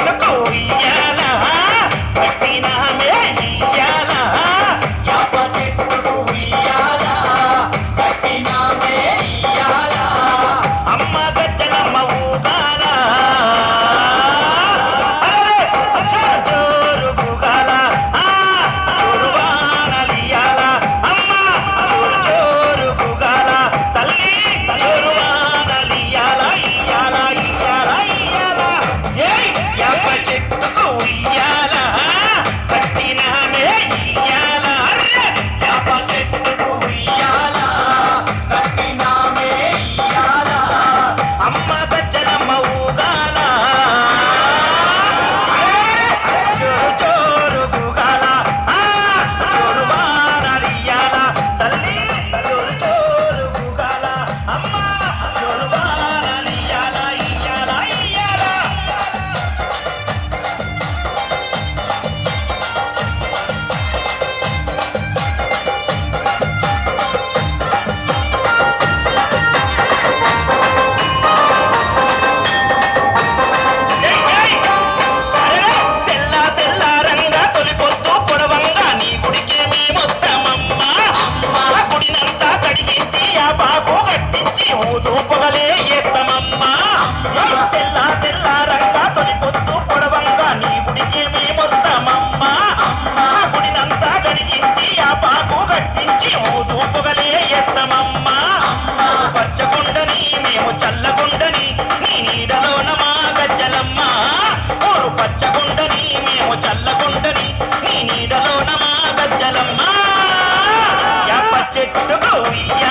చెట్టుకు ఉయ్యాల కట్టినామే ఇయ్యాల యాప చెట్టుకు ఉయ్యాల కట్టినామే ఇయ్యాల అమ్మ గజ్జలమ్మ ఊగాల జోరు బుగాల జోరు వానలియాల అమ్మ జోరు జోరు బుగాల తల్లి జోరు వానలియాల ఇయ్యాల ఇయ్యాల ఇయ్యాల ఏయ్ యాప చెట్టుకు ఉయ్యాల కట్టినామే ఇయ్యాల యాప చెట్టుకు ఉయ్యాల కట్టినామే ఇయ్యాల అమ్మ గజ్జలమ్మ ఊగాల జోరు జోరు బుగాల జోరు వానలియాల తల్లి జోరు జోరు బుగాల అమ్మ జోరు వానలియాల ఇయ్యాల ఇయ్యాల తెల్ల తెల్లారంగా తొలి పొద్దు పొడవంగా నీ గుడికి మేమొస్తామమ్మా గుడినంతా కడిగించి ఆ బాగు కట్టించి ఊదు పొగలే వేస్తామమ్మా తెల్ల తెల్లారంగా తొలి పొద్దు పొడవంగా నీ గుడికి మేమొస్తామమ్మా గుడినంతా కడిగించి ఆ బాగు కట్టించి ఊదు పొగలే వేస్తామమ్మా పచ్చగుండని మేము చల్లగుండని నీ నీడలోన మా గజ్జలమ్మ ఊరు పచ్చగుండని మేము చల్లగుండని నీ నీడలోన మా గజ్జలమ్మ యాప చెట్టుకు ఉయ్యాల